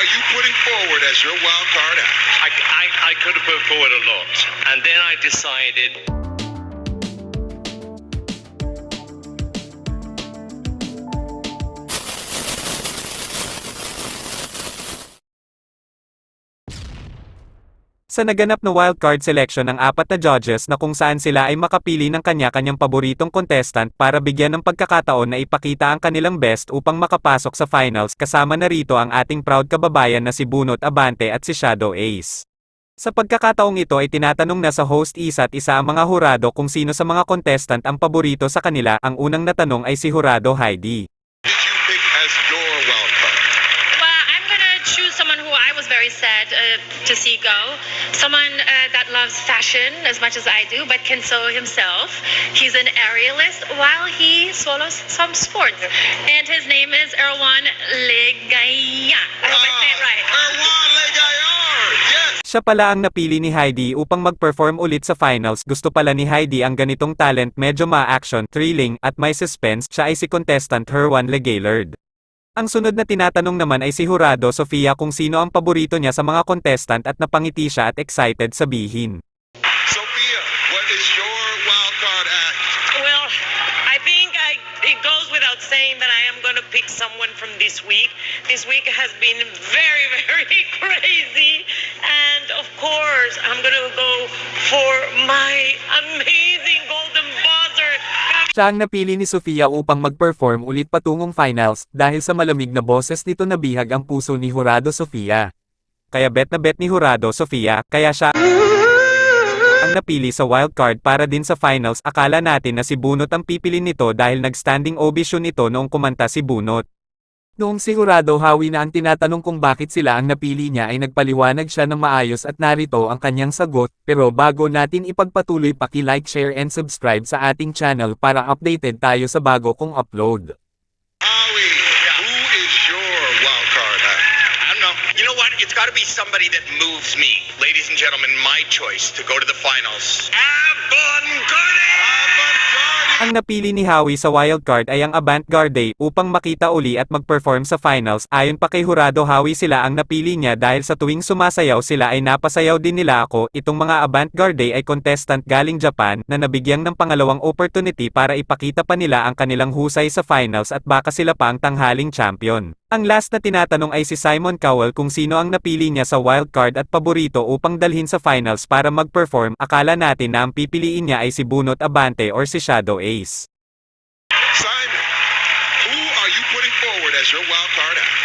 are you putting forward as your wild card act? I could have put forward a lot, and then I decided. Sa naganap na wildcard selection ng 4 na judges na kung saan sila ay makapili ng kanya-kanyang paboritong contestant para bigyan ng pagkakataon na ipakita ang kanilang best upang makapasok sa finals, kasama na rito ang ating proud kababayan na si Bunot Abante at si Shadow Ace. Sa pagkakataong ito ay tinatanong na sa host isa't isa ang mga hurado kung sino sa mga contestant ang paborito sa kanila. Ang unang natanong ay si Hurado Heidi. Did you pick as your wild card? Well, I'm gonna choose someone who I was very sad to see go. Someone that loves fashion as much as I do, but can sew himself. He's an aerialist while he swallows some sports. And his name is Erwan Legaya. I hope I say it right. Erwan Legayar! Yes! Siya pala ang napili ni Heidi upang mag-perform ulit sa finals. Gusto pala ni Heidi ang ganitong talent, medyo ma-action, thrilling, at may suspense. Siya ay si contestant Erwan Legaylord. Ang sunod na tinatanong naman ay si Hurado Sofia kung sino ang paborito niya sa mga contestant at napangiti siya at excited sabihin. Sophia, what is your wild card act? Well, I think it goes without saying that I am going to pick someone from this week. This week has been very, very crazy. And of course, I'm going to go for my amazing golden buzzer. Siya ang napili ni Sofia upang mag-perform ulit patungong finals, dahil sa malamig na boses nito nabihag ang puso ni Hurado Sofia. Kaya bet na bet ni Hurado Sofia, kaya siya ang napili sa wildcard para din sa finals. Akala natin na si Bunot ang pipili nito dahil nag-standing ovation ito noong kumanta si Bunot. Noong si Hurado Hawi na ang tinatanong kung bakit sila ang napili niya ay nagpaliwanag siya ng maayos at narito ang kanyang sagot. Pero bago natin ipagpatuloy, paki-like, share and subscribe sa ating channel para updated tayo sa bago kong upload. Howie, who is your wild card act? I don't know. You know what? It's got to be somebody that moves me. Ladies and gentlemen, my choice to go to the finals. Avant-Garde! Ang napili ni Howie sa wildcard ay ang Avant-Garde upang makita uli at mag-perform sa finals. Ayon pa kay Hurado Howie, sila ang napili niya dahil sa tuwing sumasayaw sila ay napasayaw din nila ako. Itong mga Avant-Garde ay contestant galing Japan na nabigyang ng pangalawang opportunity para ipakita pa nila ang kanilang husay sa finals at baka sila pa ang tanghaling champion. Ang last na tinatanong ay si Simon Cowell kung sino ang napili niya sa wildcard at paborito upang dalhin sa finals para mag-perform. Akala natin na ang pipiliin niya ay si Bunot Abante or si Shadow Ace. Simon, who are you putting forward as your wild card act?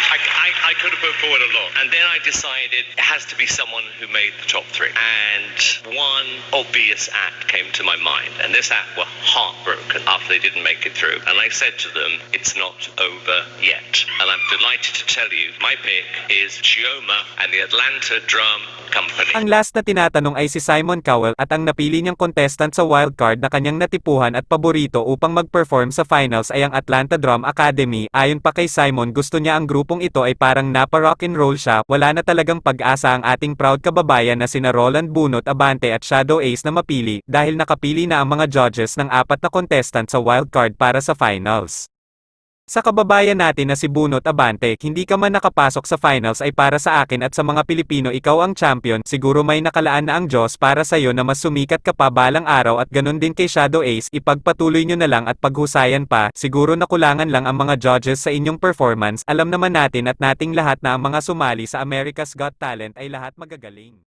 I could have put forward a lot, and then I decided it has to be someone who made the top 3. And one obvious act came to my mind, and this act were heartbroken after they didn't make it through. And I said to them, it's not over yet. And I'm delighted to tell you, my pick is Chioma and the Atlanta Drum Company. Ang last na tinatanong ay si Simon Cowell at ang napili niyang contestant sa wildcard na kanyang natipuhan at paborito upang mag-perform sa finals ay ang Atlanta Drum Academy. Ayon pa kay Simon, gusto niya ang grupong ito ay parang napa-rock and roll siya. Wala na talagang pag-asa ang ating proud kababayan na sina Roland Bunot Abante at Shadow Ace na mapili dahil nakapili na ang mga judges ng 4 na contestant sa wildcard para sa finals. Sa kababayan natin na si Bunot Abante, hindi ka man nakapasok sa finals ay para sa akin at sa mga Pilipino ikaw ang champion. Siguro may nakalaan na ang Diyos para sa iyo na mas sumikat ka pa balang araw at ganun din kay Shadow Ace. Ipagpatuloy nyo na lang at paghusayan pa. Siguro nakulangan lang ang mga judges sa inyong performance. Alam naman natin at nating lahat na ang mga sumali sa America's Got Talent ay lahat magagaling.